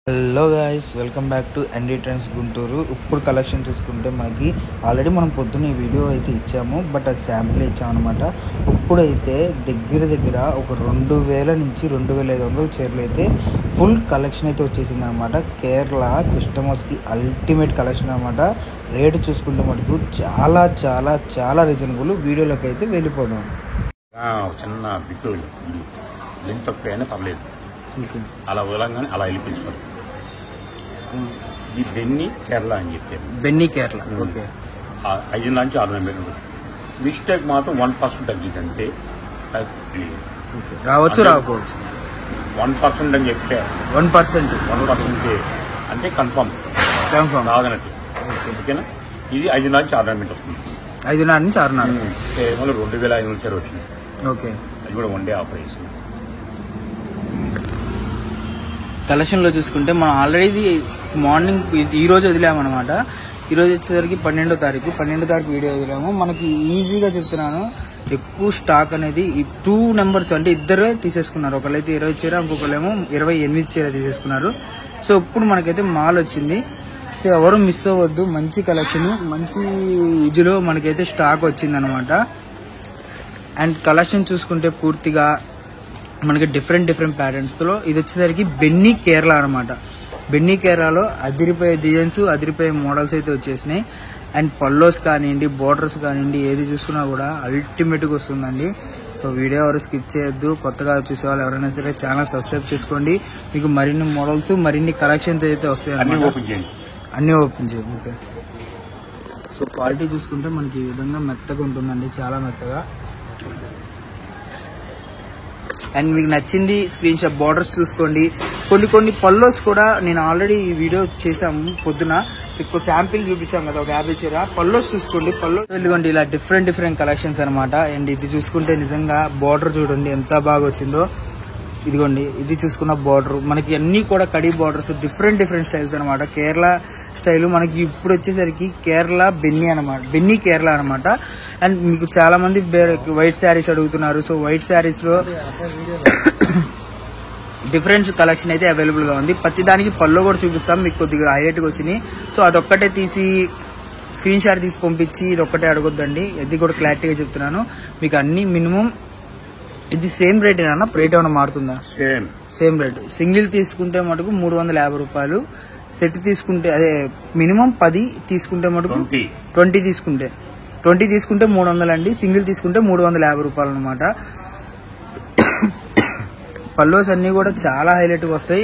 Hello guys, welcome back to ND trends Guntur. ఇప్పుడు collection చూసుకుంటే మనకి ఆల్రెడీ మనం పొద్దున్న వీడియో అయితే ఇచ్చాము, బట్ అది శాంపుల్ ఇచ్చామన్నమాట. ఇప్పుడైతే దగ్గర ఒక 2000 నుంచి 2500 చీరలు అయితే ఫుల్ కలెక్షన్ అయితే వచ్చేసింది అనమాట. కేరళ కస్టమర్స్కి అల్టిమేట్ కలెక్షన్ అనమాట. రేటు చూసుకుంటే మనకు చాలా చాలా చాలా రీజనబుల్. వీడియోలోకి అయితే వెళ్ళిపోదాం. చిన్న బిట్టు లింక్ తక్కువ పర్లేదు, అలా వదలంగానే అలా వెళ్ళిపించారు. ఇది బెన్నీ కేరళ అని చెప్పారు. Benny Kerala, okay. 5 నుంచి 6 ఉంటుంది. మిస్టేక్ మాత్రం 1% తగ్గిందంటే రావచ్చు రాకపోవచ్చు. 1% అని చెప్తే 1% అంటే కన్ఫర్మ్ రాదన్నట్టు. ఓకేనా? ఇది 5 నుంచి 6 వస్తుంది. 5.5 నుంచి 6.5 కేవలం 2500 చీర వచ్చింది. ఓకే. అది కూడా 1 డే ఆఫర్ చేసింది. కలెక్షన్లో చూసుకుంటే మనం ఆల్రెడీ మార్నింగ్ ఈరోజు వదిలామన్నమాట. ఈరోజు వచ్చేసరికి 12వ తారీఖు వీడియో వదిలాము. మనకి ఈజీగా చెప్తున్నాను, ఎక్కువ స్టాక్ అనేది ఈ 2 నెంబర్స్ అంటే ఇద్దరే తీసేసుకున్నారు. ఒకళ్ళైతే 20 చీర, ఇంకొకళ్ళేమో 28 చీర తీసేసుకున్నారు. సో ఇప్పుడు మనకైతే మాల్ వచ్చింది. సో ఎవరు మిస్ అవ్వద్దు. మంచి కలెక్షన్, మంచి ఇదిలో మనకైతే స్టాక్ వచ్చిందనమాట. అండ్ కలెక్షన్ చూసుకుంటే పూర్తిగా మనకి డిఫరెంట్ ప్యాటర్న్స్లో ఇది వచ్చేసరికి బెన్నీ కేరళ అనమాట. బెన్నీ కేరళలో అదిరిపోయే డిజైన్స్, అదిరిపోయే మోడల్స్ అయితే వచ్చేసినాయి. అండ్ పల్లోస్ కానివ్వండి, బోర్డర్స్ కానివ్వండి, ఏది చూసుకున్నా కూడా అల్టిమేట్గా వస్తుందండి. సో వీడియో ఎవరు స్కిప్ చేయొద్దు. కొత్తగా చూసేవాళ్ళు ఎవరైనా సరే ఛానల్ సబ్స్క్రైబ్ చేసుకోండి. మీకు మరిన్ని మోడల్స్, మరిన్ని కలెక్షన్స్ అయితే వస్తాయి అన్నమాట. అన్నీ ఓపెన్ చేయండి. ఓకే. సో క్వాలిటీ చూసుకుంటే మనకి ఈ విధంగా మెత్తగా ఉంటుందండి, చాలా మెత్తగా. అండ్ మీకు నచ్చింది స్క్రీన్ షాట్. బార్డర్స్ చూసుకోండి. కొన్ని పల్లోస్ కూడా నేను ఆల్రెడీ ఈ వీడియో చేసాము పొద్దున, శాంపిల్ చూపించాం కదా, ఒక 50 చీర. పల్లోస్ చూసుకోండి. ఇదిగోండి ఇలా డిఫరెంట్ కలెక్షన్స్ అనమాట. అండ్ ఇది చూసుకుంటే నిజంగా బార్డర్ చూడండి ఎంత బాగా వచ్చిందో. ఇదిగోండి, ఇది చూసుకున్న బార్డర్ మనకి అన్ని కూడా కడి బార్డర్స్, డిఫరెంట్ స్టైల్స్ అనమాట. కేరళ స్టైల్ మనకి ఇప్పుడు వచ్చేసరికి కేరళ బెన్నీ కేరళ అనమాట. అండ్ మీకు చాలా మంది వైట్ శారీస్ అడుగుతున్నారు. సో వైట్ శారీస్ లో డిఫరెంట్ కలెక్షన్ అయితే అవైలబుల్ గా ఉంది. ప్రతి దానికి పళ్ళు కూడా చూపిస్తాం, మీకు కొద్దిగా హైలైట్ గా వచ్చినాయి. సో అదొక్కటే తీసి స్క్రీన్ షాట్ తీసి పంపించి ఇది ఒక్కటే అడగొద్దండి. ఇది కూడా క్లారిటీగా చెప్తున్నాను మీకు. అన్ని మినిమం ఇది సేమ్ రేట్ ఏనా, రేట్ ఏమైనా మారుతుందా? Same rate. సింగిల్ తీసుకుంటే మటుకు 350 రూపాయలు. సెట్ తీసుకుంటే అదే మినిమం 10 తీసుకుంటే మటుకు 20 తీసుకుంటే 300 అండి. సింగిల్ తీసుకుంటే 350 రూపాయలు అనమాట. పల్లోస్ అన్ని కూడా చాలా హైలైట్ గా వస్తాయి.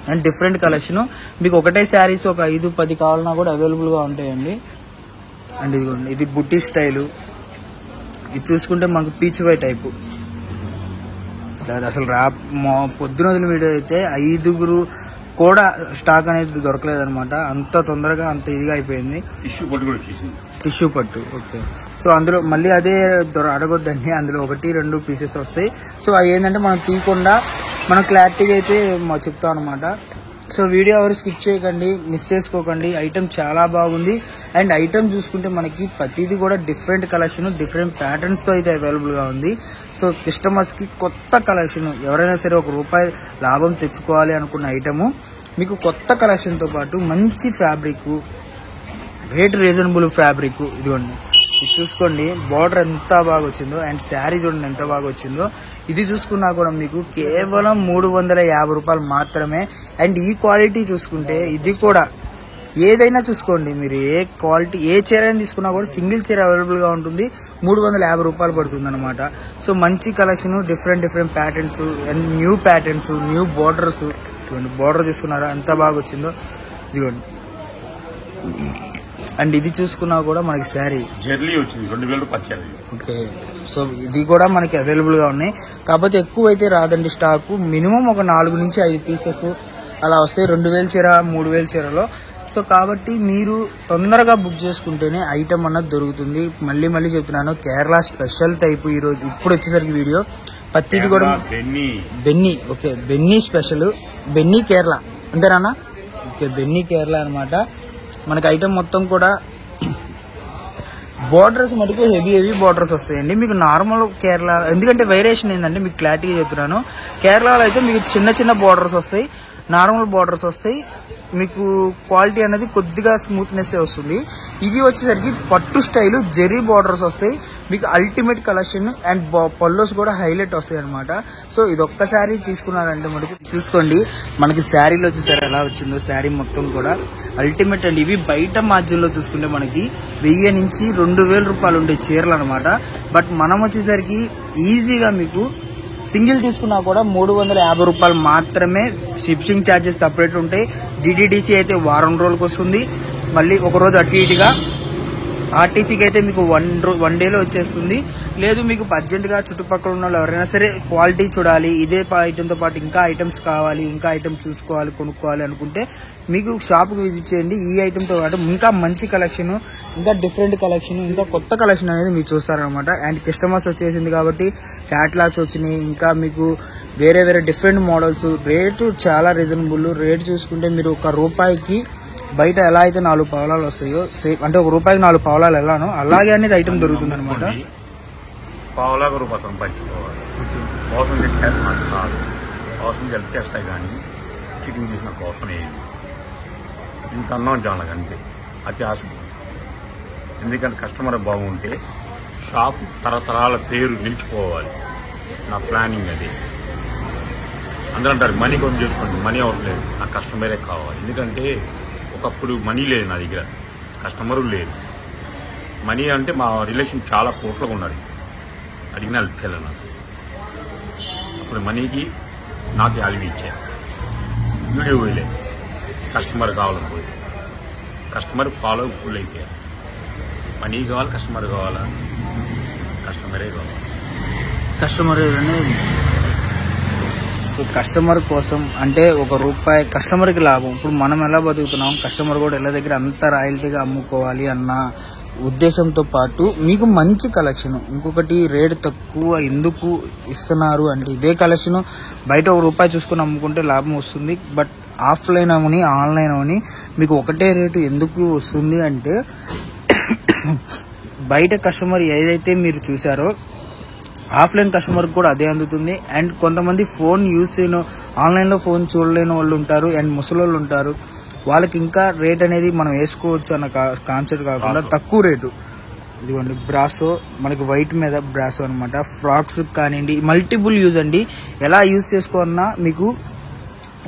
And different collection. మీకు ఒకటే శారీస్ ఒక 5-10 కావాలన్నా కూడా అవైలబుల్ గా ఉంటాయండి. అండ్ ఇదిగోండి, ఇది బుట్టి స్టైలు. ఇది చూసుకుంటే మనకు పీచ్ వై టైపు. అసలు పొద్దున వదిలిన వీడియో అయితే 5 కూడా స్టాక్ అనేది దొరకలేదనమాట. అంత తొందరగా అంత ఇదిగా అయిపోయింది. టిష్యూ పట్టు, ఓకే. సో అందులో మళ్ళీ అదే అడగొద్దండి, అందులో 1-2 పీసెస్ వస్తాయి. సో అవి ఏంటంటే మనం తీయకుండా మనం క్లారిటీగా అయితే చెప్తాం అనమాట. సో వీడియో ఎవరు స్కిప్ చేయకండి, మిస్ చేసుకోకండి. ఐటమ్ చాలా బాగుంది. అండ్ ఐటమ్ చూసుకుంటే మనకి ప్రతిదీ కూడా డిఫరెంట్ కలెక్షన్, డిఫరెంట్ ప్యాటర్న్స్ తో అయితే అవైలబుల్ గా ఉంది. సో కస్టమర్స్ కి కొత్త కలెక్షన్, ఎవరైనా సరే ₹1 లాభం తెచ్చుకోవాలి అనుకున్న ఐటమ్ మీకు కొత్త కలెక్షన్ తో పాటు మంచి ఫ్యాబ్రిక్, రేట్ రీజనబుల్ ఫ్యాబ్రిక్. ఇదిగోండి, ఇది చూసుకోండి, బార్డర్ ఎంత బాగా వచ్చిందో. అండ్ శారీ చూడండి ఎంత బాగా వచ్చిందో. ఇది చూసుకున్నా కూడా మీకు కేవలం ₹350 మాత్రమే. అండ్ ఈ క్వాలిటీ చూసుకుంటే ఇది కూడా ఏదైనా చూసుకోండి, మీరు ఏ క్వాలిటీ ఏ చీర అయినా తీసుకున్నా కూడా సింగిల్ చీర అవైలబుల్ గా ఉంటుంది. ₹350 పడుతుంది అనమాట. సో మంచి collection, different patterns and new patterns, new borders. ఇదిగోండి, బోర్డర్ చూసుకున్నారా ఎంత బాగా వచ్చిందో. ఇదిగోండి. అండ్ ఇది చూసుకున్నా కూడా మనకి శారీ వచ్చింది 2000. ఓకే. సో ఇది కూడా మనకి అవైలబుల్ గా ఉన్నాయి. కాకపోతే ఎక్కువ అయితే రాదండి స్టాక్. మినిమం ఒక 4 నుంచి 5 పీసెస్ అలా వస్తాయి 2000 చీర, 3000 చీరలో. సో కాబట్టి మీరు తొందరగా బుక్ చేసుకుంటేనే ఐటమ్ అన్నది దొరుకుతుంది. మళ్ళీ చెప్తున్నాను, కేరళ స్పెషల్ టైప్ ఈరోజు ఇప్పుడు వచ్చేసరికి వీడియో ప్రతిది కూడా Benny. Okay, Benny special, Benny Kerala అంతేనా? ఓకే, బెన్నీ కేరళ అనమాట. మనకి ఐటమ్ మొత్తం కూడా బోర్డర్స్ మటుకు హెవీ బోర్డర్స్ వస్తాయండి. మీకు నార్మల్ కేరళ ఎందుకంటే వేరియేషన్ ఏంటంటే మీకు క్లారిటీగా చెప్తున్నాను. కేరళలో అయితే మీకు చిన్న బోర్డర్స్ వస్తాయి. నార్మల్ బార్డర్స్ వస్తాయి. మీకు క్వాలిటీ అనేది కొద్దిగా స్మూత్నెస్ వస్తుంది. ఇది వచ్చేసరికి పట్టు స్టైల్ జెరీ బార్డర్స్ వస్తాయి. మీకు అల్టిమేట్ కలెక్షన్ అండ్ పల్లోస్ కూడా హైలైట్ వస్తాయి అనమాట. సో ఇది ఒక్కసారి తీసుకున్నారంటే మనకు చూసుకోండి, మనకి శారీలో వచ్చేసరి ఎలా వచ్చిందో శారీ మొత్తం కూడా అల్టిమేట్ అండి. ఇవి బయట మార్జిన్లో చూసుకుంటే మనకి 1000 నుంచి 2000 రూపాయలు ఉండే చీరలు అనమాట. బట్ మనం వచ్చేసరికి ఈజీగా మీకు సింగిల్ తీసుకున్నా కూడా 350 రూపాయలు మాత్రమే. షిప్పింగ్ ఛార్జెస్ సపరేట్ ఉంటాయి. డిటిడిసి అయితే వారం రోజులకు వస్తుంది. మళ్ళీ ఒక రోజు అటు ఇటుగా ఆర్టీసీకి అయితే మీకు వన్ డేలో వచ్చేస్తుంది. లేదు మీకు అర్జెంట్గా చుట్టుపక్కల ఉన్న వాళ్ళు ఎవరైనా సరే క్వాలిటీ చూడాలి, ఇదే ఐటెంతో పాటు ఇంకా ఐటమ్స్ కావాలి, ఇంకా ఐటమ్ చూసుకోవాలి, కొనుక్కోవాలి అనుకుంటే మీకు షాప్కి విజిట్ చేయండి. ఈ ఐటెంతో పాటు ఇంకా మంచి కలెక్షన్, ఇంకా డిఫరెంట్ కలెక్షన్, ఇంకా కొత్త కలెక్షన్ అనేది మీరు చూస్తారనమాట. అండ్ కస్టమర్స్ వచ్చేసింది కాబట్టి క్యాటలాగ్స్ వచ్చినాయి. ఇంకా మీకు వేరే వేరే డిఫరెంట్ మోడల్స్. రేటు చాలా రీజనబుల్. రేటు చూసుకుంటే మీరు ₹1 బయట ఎలా అయితే 4 పావలాలు వస్తాయో సేమ్ అంటే ₹1 4 పావలాలు ఎలానో అలాగే అనేది ఐటమ్ దొరుకుతుంది అనమాట. పావలాగా రూపాయి సంపాదించుకోవాలి. కోసం నాకు కాదు, కోసం హెల్ప్ చేస్తాయి కానీ చికెన్ చేసిన కోసం ఏది ఇంత అన్నం చాలదు అంతే. అతి ఆశ. ఎందుకంటే కస్టమర్ బాగుంటే షాపు తరతరాల పేరు నిలిచిపోవాలి. నా ప్లానింగ్ అది. అందరూ అంటారు మనీ కొంచెం చేసుకోండి, మనీ అవసరం లేదు, నాకు కస్టమరే కావాలి. ఎందుకంటే ఒకప్పుడు మనీ లేదు నా దగ్గర, కస్టమరు లేదు. మనీ అంటే మా రిలేషన్ చాలా కోట్లుగా ఉన్నది. అడిగిన వెళ్ళాను నాకు. అప్పుడు మనీకి నాకు వాల్యూ ఇచ్చాను. వీడియో పోయలే, కస్టమర్ కావాలని పోయి కస్టమర్ ఫాలో ఫుల్ అయిపోయారు. మనీ కావాలి, కస్టమర్ కావాలా, కస్టమరే కావాలి. కస్టమర్ కస్టమర్ కోసం అంటే ₹1 కస్టమర్కి లాభం. ఇప్పుడు మనం ఎలా బతుకుతున్నాం, కస్టమర్ కూడా ఎలా దగ్గర అంత రాయల్టీగా అమ్ముకోవాలి అన్న ఉద్దేశంతో పాటు మీకు మంచి కలెక్షన్. ఇంకొకటి రేటు తక్కువ ఎందుకు ఇస్తున్నారు అంటే ఇదే కలెక్షన్ బయట ₹1 చూసుకుని అమ్ముకుంటే లాభం వస్తుంది. బట్ ఆఫ్లైన్ అవని ఆన్లైన్ అవని మీకు ఒకటే రేటు ఎందుకు వస్తుంది అంటే బయట కస్టమర్ ఏదైతే మీరు చూసారో ఆఫ్లైన్ కస్టమర్ కూడా అదే అందుతుంది. అండ్ కొంతమంది ఫోన్ యూజ్ చేయను, ఆన్లైన్లో ఫోన్ చూడలేని వాళ్ళు ఉంటారు. అండ్ ముసలోళ్ళు ఉంటారు. వాళ్ళకి ఇంకా రేట్ అనేది మనం వేసుకోవచ్చు అన్న కాన్సెప్ట్ కాకుండా తక్కువ రేటు. ఇదిగోండి బ్రాసో, మనకి వైట్ మీద బ్రాసో అనమాట. ఫ్రాక్స్ కానివ్వండి, మల్టిపుల్ యూజ్ అండి. ఎలా యూజ్ చేసుకోవాలన్నా మీకు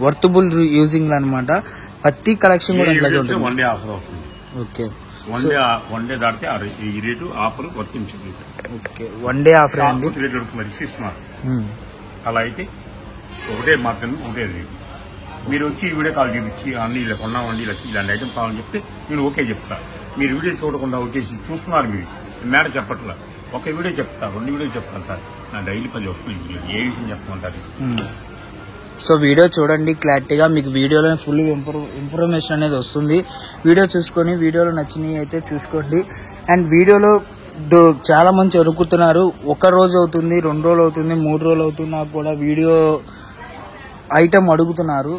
వర్తబుల్ యూజింగ్ అనమాట. ప్రతి కలెక్షన్ కూడా ఇలాగే ఉంటుంది. ఓకే, వన్ డే దాటితే ఈ రేటు ఆఫర్ వర్తించింది. ఓకే, వన్ డే ఆఫర్ అండి. ఇస్తున్నారు. అలా అయితే ఒకటే మాత్రమే ఒకటే రేటు. మీరు వచ్చి ఈ వీడియో కాల్ చూపించి అన్ని ఇలా కొన్నామండి, ఇలా ఇలాంటి ఐటమ్ కావాలని చెప్తే నేను ఓకే చెప్తా. మీరు వీడియో చూడకుండా వచ్చేసి చూస్తున్నారు. మీరు మేడం చెప్పట్లా, ఒక వీడియో చెప్తా, 2 వీడియో చెప్తాను. నా డైలీ 10 వస్తున్నాయి వీడియో. ఏ విషయం చెప్పమంటారు? సో వీడియో చూడండి క్లారిటీగా, మీకు వీడియోలో ఫుల్ ఇన్ఫర్మేషన్ అనేది వస్తుంది. వీడియో చూసుకొని వీడియోలో నచ్చినవి అయితే చూసుకోండి. అండ్ వీడియోలో చాలా మంది అనుకుంటున్నారు 1 రోజు అవుతుంది, 2 రోజులు అవుతుంది, 3 రోజులు అవుతున్నా కూడా వీడియో ఐటమ్ అడుగుతున్నారు.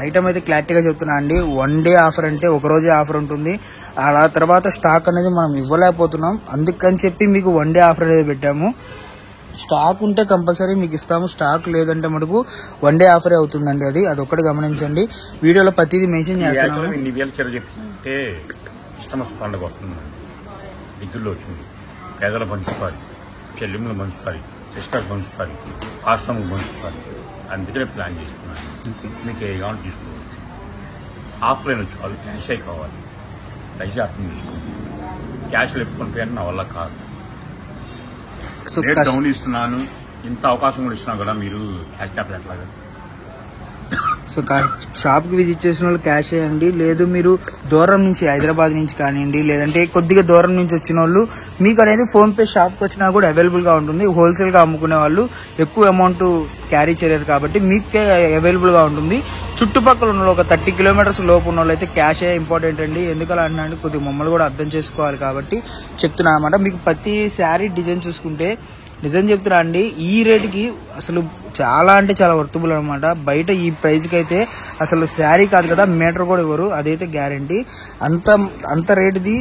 ఐటమ్ అయితే క్లారిటీగా చెప్తున్నా అండి. 1 డే ఆఫర్ అంటే 1 రోజే ఆఫర్ ఉంటుంది. అలా తర్వాత స్టాక్ అనేది మనం ఇవ్వలేకపోతున్నాం. అందుకని చెప్పి మీకు 1 డే ఆఫర్ అనేది పెట్టాము. స్టాక్ ఉంటే కంపల్సరీ మీకు ఇస్తాము. స్టాక్ లేదంటే మనకు 1 డే ఆఫరే అవుతుందండి. అదొక్కటి గమనించండి. వీడియోలో ప్రతిదీ మెన్షన్ చేస్తున్నాము. చెప్తుంటే క్రిస్టమస్ పండుగ వస్తుంది, నిధుల్లో వచ్చింది. పేదలు పంచుతారు, చెల్లెమ్మలు పంచుతారు, సిస్టర్స్ పంచుతారు, ఆశ్రమం పంచుతారు. అందుకనే ప్లాన్ చేసుకున్నాను. మీకు ఏ కావాలి తీసుకోవచ్చు. ఆఫ్లైన్ వచ్చి వాళ్ళు క్యాష్ అయి కావాలి. దయచేసి అర్థం తీసుకోండి. క్యాష్లు ఎప్పుకొని పోయాను నా వల్ల కాదు. రేట్ డౌన్ ఇస్తున్నాను, ఇంత అవకాశం కూడా ఇస్తున్నా కూడా మీరు క్యాష్ క్యాప్ ఎట్లాగా. సో షాప్కి విజిట్ చేసిన వాళ్ళు క్యాష్ చేయండి. లేదు మీరు దూరం నుంచి హైదరాబాద్ నుంచి కానివ్వండి, లేదంటే కొద్దిగా దూరం నుంచి వచ్చిన వాళ్ళు మీకు అనేది ఫోన్పే షాప్కి వచ్చినా కూడా అవైలబుల్గా ఉంటుంది. హోల్సేల్గా అమ్ముకునే వాళ్ళు ఎక్కువ అమౌంట్ క్యారీ చేయలేరు కాబట్టి మీకే అవైలబుల్గా ఉంటుంది. చుట్టుపక్కల ఉన్న ఒక 30 కిలోమీటర్స్ లోపు ఉన్న వాళ్ళు అయితే క్యాషే ఇంపార్టెంట్ అండి. ఎందుకలా అంటే కొద్దిగా మమ్మల్ని కూడా అర్థం చేసుకోవాలి కాబట్టి చెప్తున్నా అనమాట. మీకు ప్రతి శారీ డిజైన్ చూసుకుంటే నిజం చెప్తున్నా అండి, ఈ రేటుకి అసలు చాలా అంటే చాలా వర్తబుల్ అనమాట. బయట ఈ ప్రైస్కి అయితే అసలు శారీ కాదు కదా, మీటర్ కూడా ఇవ్వరు. అదైతే గ్యారంటీ. అంత రేటుది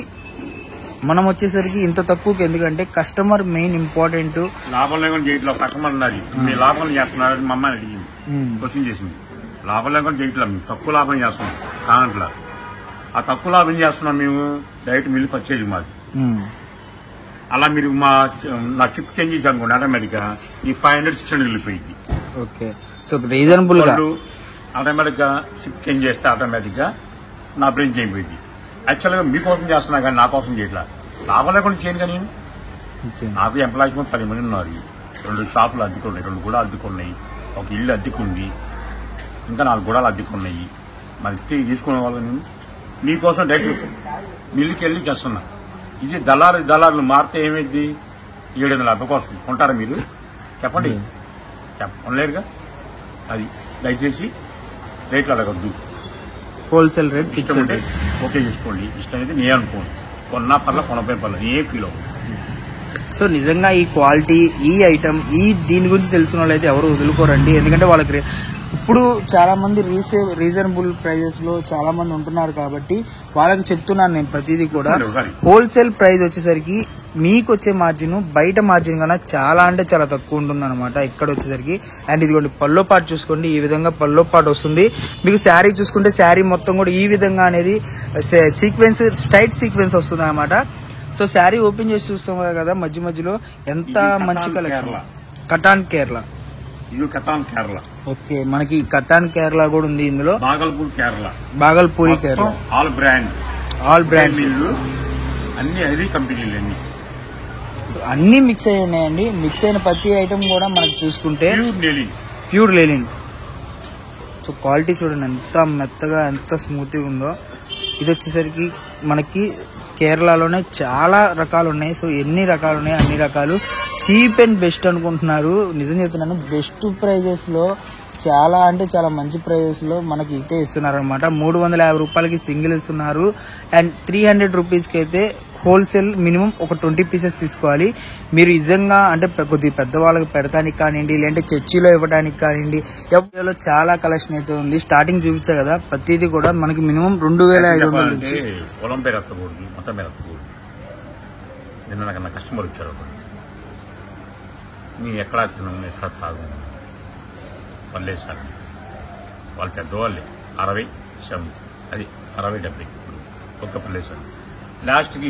మనం వచ్చేసరికి ఇంత తక్కువకి. ఎందుకంటే కస్టమర్ మెయిన్ ఇంపార్టెంట్. లాభం లేకుండా కస్టమర్ ఉన్నది, మీ లాభం చేస్తున్నారు. మా అమ్మాయి అడిగింది, క్వశ్చన్ చేసింది, లాభం లేకుండా చేయట్లా, మేము తక్కువ లాభం చేస్తున్నాం కానట్లా. ఆ తక్కువ లాభం చేస్తున్నాం మేము, డైరెక్ట్ మిల్లు పర్చేజ్ మాది. అలా మీరు నా షిప్ చేంజ్ చేసి అనుకోండి, ఆటోమేటిక్గా ఈ 500-600 వెళ్ళిపోయింది. ఓకే, సో రీజనబుల్ గా ఆటోమేటిక్గా షిప్ చేంజ్ చేస్తే ఆటోమేటిక్గా నా బ్రెయిన్ అయిపోయింది. యాక్చువల్గా మీకోసం చేస్తున్నా కానీ నా కోసం చేయట్లా, లాభం లేకుండా చేయను. కానీ నాకు ఎంప్లాయీస్ 10 మంది ఉన్నారు, 2 షాపులు అద్దెకున్నాయి, 2 కూడా అద్దెకున్నాయి, ఒక ఇల్లు అద్దెకుంది, ఇంకా 4 గూడాలు అద్దెకున్నాయి. మరి తీసుకునే వాళ్ళు నేను మీకోసం డైరెక్ట్ మిల్లుకి వెళ్ళి చేస్తున్నా. ఇది దళారులు మారితే ఏమైంది? 750 కోసం కొంటారా మీరు? చెప్పండి, చెప్పలేరుగా. అది దయచేసి రేట్లు అడగద్దు, హోల్సేల్ రేట్ ఫిక్స్ అంటే ఓకే చేసుకోండి. ఇష్టం అయితే నేను అనుకోండి, కొన్నా పర్ల కొనపై పర్లేదు, ఏ ఫీల్ అవ్వదు. సో నిజంగా ఈ క్వాలిటీ, ఈ ఐటమ్, దీని గురించి తెలిసిన వాళ్ళు అయితే ఎవరు వదులుకోరండి. ఎందుకంటే వాళ్ళకి ఇప్పుడు చాలా మంది రీజనబుల్ ప్రైజెస్ లో చాలా మంది ఉంటున్నారు కాబట్టి వాళ్ళకి చెప్తున్నాను నేను ప్రతిదీ కూడా. హోల్సేల్ ప్రైస్ వచ్చేసరికి మీకు వచ్చే మార్జిన్ బయట మార్జిన్ కన్నా చాలా అంటే చాలా తక్కువ ఉంటుంది అనమాట ఇక్కడ వచ్చేసరికి. అండ్ ఇదిగోండి పల్లో పాటు చూసుకోండి, ఈ విధంగా పల్లో పాటు వస్తుంది. మీకు శారీ చూసుకుంటే శారీ మొత్తం కూడా ఈ విధంగా అనేది సీక్వెన్స్, స్ట్రైట్ సీక్వెన్స్ వస్తుంది అనమాట. సో శారీ ఓపెన్ చేసి చూస్తాం కదా మధ్య మధ్యలో ఎంత మంచి కలెక్షన్. కటాన్ కేరళ, ఇది కటాన్ కేరళ. ఓకే, మనకి కటాన్ కేరళ కూడా ఉంది ఇందులో. Bhagalpur Kerala, Bhagalpuri Kerala, all brand mill, అన్ని హెవీ కంపెనీలు అన్ని. అన్ని మిక్స్ అయి ఉన్నాయండి. మిక్స్ అయిన ప్రతి ఐటమ్ కూడా మనకి చూసుకుంటే ప్యూర్ లెనిన్. సో క్వాలిటీ చూడండి ఎంత మెత్తగా, ఎంత స్మూత్ గా ఉందో. ఇది వచ్చేసరికి మనకి కేరళలోనే చాలా రకాలు ఉన్నాయి. సో ఎన్ని రకాలు ఉన్నాయి, అన్ని రకాలు చీప్ అండ్ బెస్ట్ అనుకుంటున్నారు. నిజం చెప్తున్నాను, బెస్ట్ ప్రైజెస్ లో చాలా అంటే చాలా మంచి ప్రైజెస్ లో మనకి అయితే ఇస్తున్నారు అనమాట. 350 రూపాయలకి సింగిల్ ఇస్తున్నారు. అండ్ 300 రూపీస్కి అయితే హోల్సేల్ మినిమం ఒక 20 పీసెస్ తీసుకోవాలి. మీరు నిజంగా అంటే కొద్ది పెద్దవాళ్ళకి పెడతానికి కానివ్వండి, లేదంటే చర్చిలో ఇవ్వడానికి కానివ్వండి, ఎవరిలో చాలా కలెక్షన్ అయితే ఉంది. స్టార్టింగ్ చూపించా కదా, ప్రతిదీ కూడా మనకి మినిమం 2500 నుంచి. పొలం పేరు ఎత్తకూడదు, మొత్తం పేరు ఎత్తకూడదు. నిన్న నాకు కస్టమర్ వచ్చారు, నీ ఎక్కడా తిన్నాము ఎక్కడ తాగు పర్లేదు. వాళ్ళు పెద్దవాళ్ళే, 60-70, అది 60-70 ఒక్క పర్లేదు. లాస్ట్కి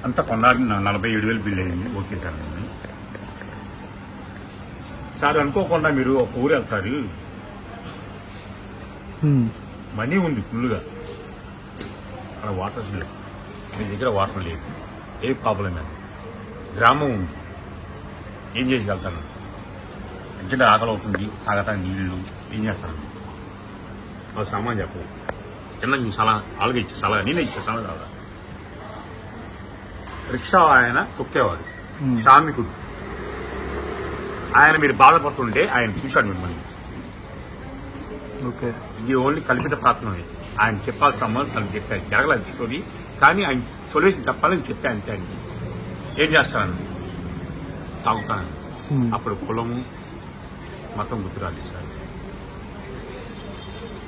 అంతా కొన్నారు, 47,000 బిల్ అయింది. ఓకే సార్, నేను సార్ అనుకోకుండా మీరు ఒక ఊరు వెళ్తారు, మనీ ఉంది ఫుల్గా, అక్కడ వాటర్ లేదు, మీ దగ్గర వాటర్ లేదు, ఏ ప్రాబ్లం లేదు, గ్రామం ఉంది, ఏం చేసి వెళ్తాను? అంటే ఆకలి అవుతుంది, తాగటానికి నీళ్ళు, ఏం చేస్తాను? వాళ్ళు సామాన్ చెప్పవు, చిన్న సలహా అలాగే ఇచ్చే సలహా, నేనే ఇచ్చే సలహా కాదా. రిక్షా ఆయన తొక్కేవాడు, శ్రామికుడు. ఆయన మీరు బాధపడుతుంటే ఆయన చూశాడు మిమ్మల్ని. ఇది ఓన్లీ కల్పిత ప్రార్థన. ఆయన చెప్పాల్సిన సంబంధం చెప్పారు, జరగలేదు స్టోరీ, కానీ ఆయన సొల్యూషన్ చెప్పాలని చెప్పా అంతే. అండి ఏం చేస్తానండి? తాగుతానండి. అప్పుడు కులము మతం గుర్తురాలి సార్.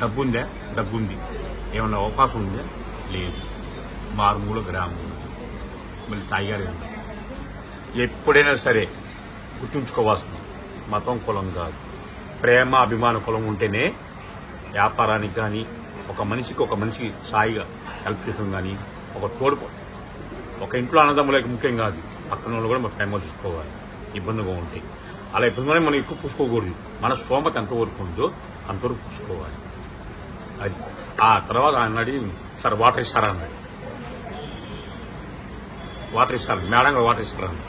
డబ్బు ఉందా? డబ్బు ఉంది. ఏమన్నా అవకాశం ఉందా? లేదు. మారుమూల గ్రామం, మళ్ళీ తాయిగారు. ఎప్పుడైనా సరే గుర్తుంచుకోవాల్సింది, మతం కులం కాదు, ప్రేమ అభిమాన కులం ఉంటేనే వ్యాపారానికి కానీ, ఒక మనిషికి సాయిగా హెల్ప్ చేయడం కానీ, ఒక తోడు, ఒక ఇంట్లో అన్నదమ్ములకి ముఖ్యం కాదు, పక్కన వాళ్ళు కూడా మన ప్రేమ చూసుకోవాలి. ఇబ్బందిగా ఉంటాయి, అలా ఇబ్బంది మనం ఎక్కువ పూసుకోకూడదు. మన స్తోమత ఎంతవరకు ఉందో అంతవరకు పూసుకోవాలి. అది ఆ తర్వాత ఆయన అడిగి, సార్ వాటర్ ఇస్తారా అన్నాడు. వాటర్ ఇస్తారు మేడం, వాటర్ ఇస్తారని.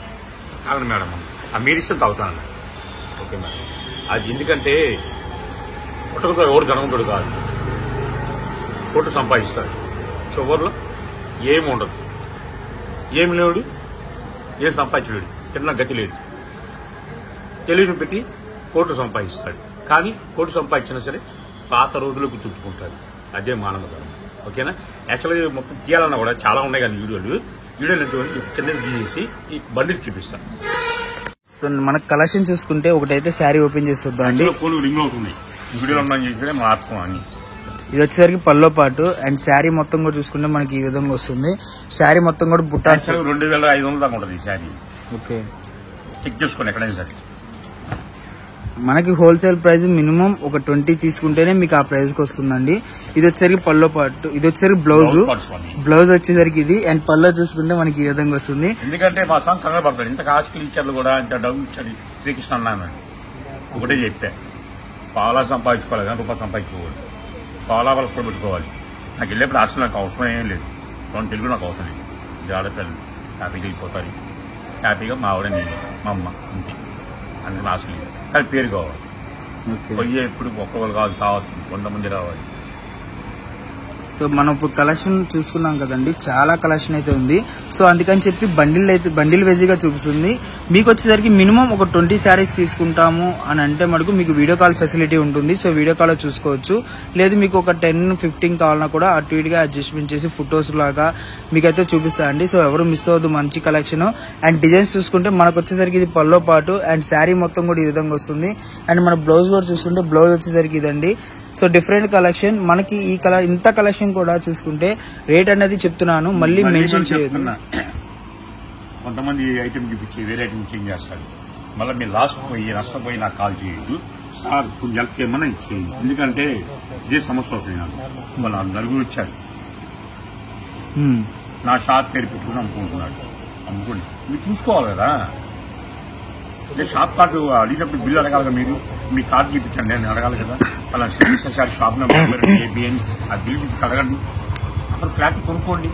కాదు మేడం, మీరు ఇస్తే తాగుతానన్నా. Okay madam. అది ఎందుకంటే పుట్టకతో ఎవరు ధనవంతుడు కాదు, కోట్లు సంపాదిస్తాడు, చివరిలో ఏమి ఉండదు, ఏమి లేడు, ఏం సంపాదించలేడు, తిన్న గతి లేదు, తెలివిని పెట్టి కోట్లు సంపాదిస్తాడు. కానీ కోట్లు సంపాదించినా సరే పాత రోజులకు గుర్తుంచుకుంటాడు. అదే మానవ ధర్మం. ఓకేనా? యాక్చువల్గా మొత్తం తీయాలన్నా కూడా చాలా ఉన్నాయి కానీ వీడియోలు కింద తీసేసి ఈ బండికి చూపిస్తాను. సో మనకు కలెక్షన్ చూసుకుంటే ఒకటైతే శారీ ఓపెన్ చేసి వద్దాం అండి. రింగ్ అవుతుంది వీడియోలో ఉన్నాయని మార్చుకోం అని. ఇది వచ్చేసరికి పల్లో పాటు. అండ్ శారీ మొత్తం కూడా చూసుకుంటే మనకి ఈ విధంగా వస్తుంది. శారీ మొత్తం కూడా బుట్టా 2500 దాకా ఉంటుంది ఈ శారీ. ఓకే, చెక్ చేసుకోండి ఎక్కడైనా సరే. మనకి హోల్సేల్ ప్రైస్ మినిమం ఒక 20 తీసుకుంటేనే మీకు ఆ ప్రైస్ కి వస్తుందండి. ఇది వచ్చేసరికి పల్లో పాటు, ఇది వచ్చేసరికి బ్లౌజ్ వచ్చేసరికి ఇది, అండ్ పల్లో చూసుకుంటే మనకి ఈ విధంగా వస్తుంది. ఎందుకంటే మా సాంగ్ కంగారు పడతాడు, ఇంత కాస్ట్లీ ఇచ్చారు కూడా ఇంత డబ్బు ఇచ్చాడు శ్రీకృష్ణ అన్నానండి. ఒకటే చెప్పా, పాలా సంపాదించుకోవాలి కానీ రూపాయలు సంపాదించుకోవాలి, పాలా వాళ్ళకి కూడా పెట్టుకోవాలి. నాకు వెళ్ళేప్పుడు అసలు నాకు అవసరం ఏం లేదు, సొంత తెలుగు నాకు అవసరం లేదు. ఇది ఆడపిల్లలు హ్యాపీగా వెళ్ళిపోతారు, హ్యాపీగా మా ఆవిడ నేను మా అమ్మ అంతే, అందుకని ఆశ లేదు. కానీ పేరు కావాలి, పొయ్యి ఎప్పుడు ఒక్కరు కావాల్సింది 100 మంది రావాలి. సో మనం ఇప్పుడు కలెక్షన్ చూసుకున్నాం కదండి, చాలా కలెక్షన్ అయితే ఉంది. సో అందుకని చెప్పి బండిల్ వేజీగా చూపిస్తుంది. మీకు వచ్చేసరికి మినిమం ఒక 20 శారీస్ తీసుకుంటాము అని అంటే మటుకు మీకు వీడియో కాల్ ఫెసిలిటీ ఉంటుంది. సో వీడియో కాల్ చూసుకోవచ్చు. లేదు మీకు ఒక 10-15 కావాలన్నా కూడా అటు ఇటుగా అడ్జస్ట్మెంట్ చేసి ఫొటోస్ లాగా మీకైతే చూపిస్తాయండి. సో ఎవరు మిస్ అవ్వద్దు, మంచి కలెక్షన్. అండ్ డిజైన్స్ చూసుకుంటే మనకు వచ్చేసరికి ఇది పల్లో పాటు, అండ్ శారీ మొత్తం కూడా ఈ విధంగా వస్తుంది. అండ్ మన బ్లౌజ్ కూడా చూసుకుంటే బ్లౌజ్ వచ్చేసరికి ఇదండి. సో డిఫరెంట్ కలెక్షన్ మనకి. ఈ ఇంత కలెక్షన్ కూడా చూసుకుంటే రేట్ అనేది చెప్తున్నాను, మళ్ళీ మెన్షన్ చేయదు. కొంతమంది ఐటమ్ చూపించి వేరే ఐటమ్ చేంజ్ చేస్తారు, మళ్ళీ మీరు లాస్ట్ పోయి నష్టపోయి నాకు కాల్ చేయొద్దు సార్, కొంచెం హెల్ప్ చేయమన్నా ఇచ్చేయండి. ఎందుకంటే ఇదే సమస్య వస్తుంది నాకు. వాళ్ళు నలుగురు వచ్చారు, నా షాప్ పేరు పెట్టుకుని అమ్ముకుంటున్నాడు. అమ్ముకోండి, మీరు చూసుకోవాలి కదా. షాప్ కార్డు అడిగినప్పుడు బిల్లు అడగాలి, మీరు మీ కార్డు చూపించండి నేను అడగాలి కదా. అలా సార్ షాప్ నెంబర్ ఏబిఎన్ ఆ బిల్లు చూపించి అడగండి, అప్పుడు క్లారిటీ కొనుక్కోండి.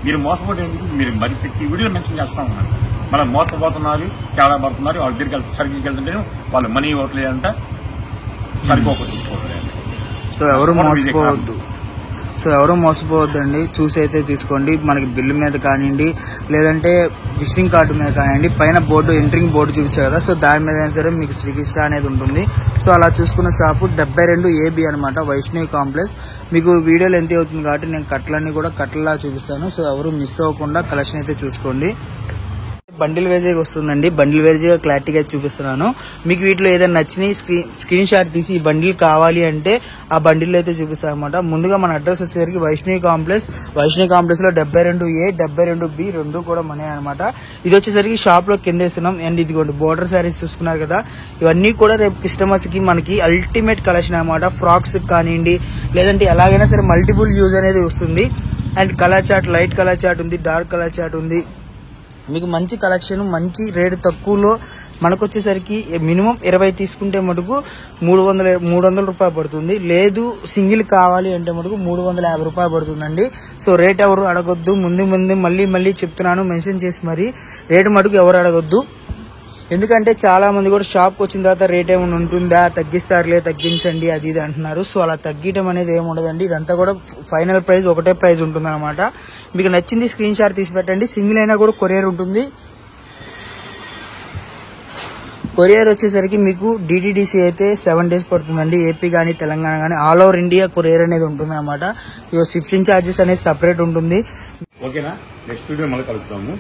మీరు మోసపోయేందుకు మీరు మరి ప్రతి వీడియోలో మెన్షన్ చేస్తా ఉన్నారు. మనం మోసపోతున్నారు, తేడా పడుతున్నారు, వాళ్ళ దగ్గరికి సర్వీస్కి వెళ్తుంటే వాళ్ళు మనీ ఇవ్వట్లేదంట, సరిపోక తీసుకోవట్లేదు. సో ఎవరు మోసపోవద్దండి, చూసి అయితే తీసుకోండి. మనకి బిల్లు మీద కానివ్వండి, లేదంటే విజిటింగ్ కార్డు మీద కానివ్వండి, పైన బోర్డు ఎంట్రింగ్ బోర్డు చూపించారు కదా, సో దాని మీద అయినా సరే మీకు శ్రీకృష్ణ అనేది ఉంటుంది. సో అలా చూసుకున్న షాపు 72 AB అనమాట, వైష్ణవి కాంప్లెక్స్. మీకు వీడియోలు ఎంత అవుతుంది కాబట్టి నేను కట్లన్నీ కూడా కట్లలా చూపిస్తాను. సో ఎవరు మిస్ అవ్వకుండా కలెక్షన్ అయితే చూసుకోండి. బండిల్ వేజీగా వస్తుందండి, బండిల్ వేజీగా క్లారిటీగా చూపిస్తున్నాను. మీకు వీటిలో ఏదైనా నచ్చిన స్క్రీన్ షాట్ తీసి ఈ బండిల్ కావాలి అంటే ఆ బండిల్ అయితే చూపిస్తాను అనమాట. ముందుగా మన అడ్రస్ వచ్చేసరికి వైష్ణవి కాంప్లెక్స్ లో 72A 72B రెండు కూడా మనే అనమాట. ఇది వచ్చేసరికి షాప్ లో కింద వేస్తున్నాం. అండ్ ఇదిగోండి బోర్డర్ శారీస్ చూసుకున్నారు కదా, ఇవన్నీ కూడా రేపు కస్టమర్స్ కి మనకి అల్టిమేట్ కలెక్షన్ అనమాట. ఫ్రాక్స్ కానివ్వండి, లేదంటే ఎలాగైనా సరే మల్టిపుల్ యూజ్ అనేది వస్తుంది. And colour chart, light colour chart ఉంది, డార్క్ కలర్ చార్ట్ ఉంది. మీకు మంచి కలెక్షన్, మంచి రేటు తక్కువలో మనకు వచ్చేసరికి మినిమం 20 తీసుకుంటే మటుకు 300 రూపాయలు పడుతుంది. లేదు సింగిల్ కావాలి అంటే మటుకు 350 రూపాయలు పడుతుందండి. సో రేట్ ఎవరు అడగొద్దు, ముందు మళ్ళీ చెప్తున్నాను మెన్షన్ చేసి, మరి రేటు మటుకు ఎవరు అడగొద్దు. ఎందుకంటే చాలా మంది కూడా షాప్కి వచ్చిన తర్వాత రేట్ ఏమైనా ఉంటుందా, తగ్గిస్తారులే తగ్గించండి అది ఇది అంటున్నారు. సో అలా తగ్గటం అనేది ఏమి ఉండదండి, ఇదంతా కూడా ఫైనల్ ప్రైస్ ఒకటే ప్రైస్ ఉంటుంది అనమాట. మీకు నచ్చింది స్క్రీన్ షాట్ తీసి పెట్టండి. సింగిల్ అయినా కూడా కొరియర్ ఉంటుంది. కొరియర్ వచ్చేసరికి మీకు డిటిడిసి అయితే 7 days పడుతుందండి. ఏపీ కానీ తెలంగాణ కానీ ఆల్ ఓవర్ ఇండియా కొరియర్ అనేది ఉంటుంది అనమాట. షిఫ్టింగ్ ఛార్జెస్ అనేది సపరేట్ ఉంటుంది. ఓకేనా, నెక్స్ట్ వీడియో మళ్ళీ కలుపుతాము.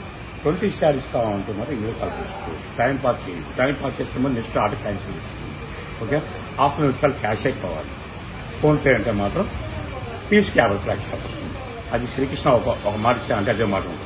20 శారీస్ కావాలంటే మరి ఇందులో కలుపుకోవచ్చు. టైం పాస్ చేయండి, టైం పాస్ చేస్తే మరి నెక్స్ట్ ఆర్డర్ క్యాన్సిల్. ఓకే, ½ నిమిషాలు క్యాషే కావాలి. ఫోన్పే అంటే మాత్రం పీస్కి 50 రూపాయలు. అది శ్రీకృష్ణ ఒక మాట అంటే అదే మాట ఉంటుంది.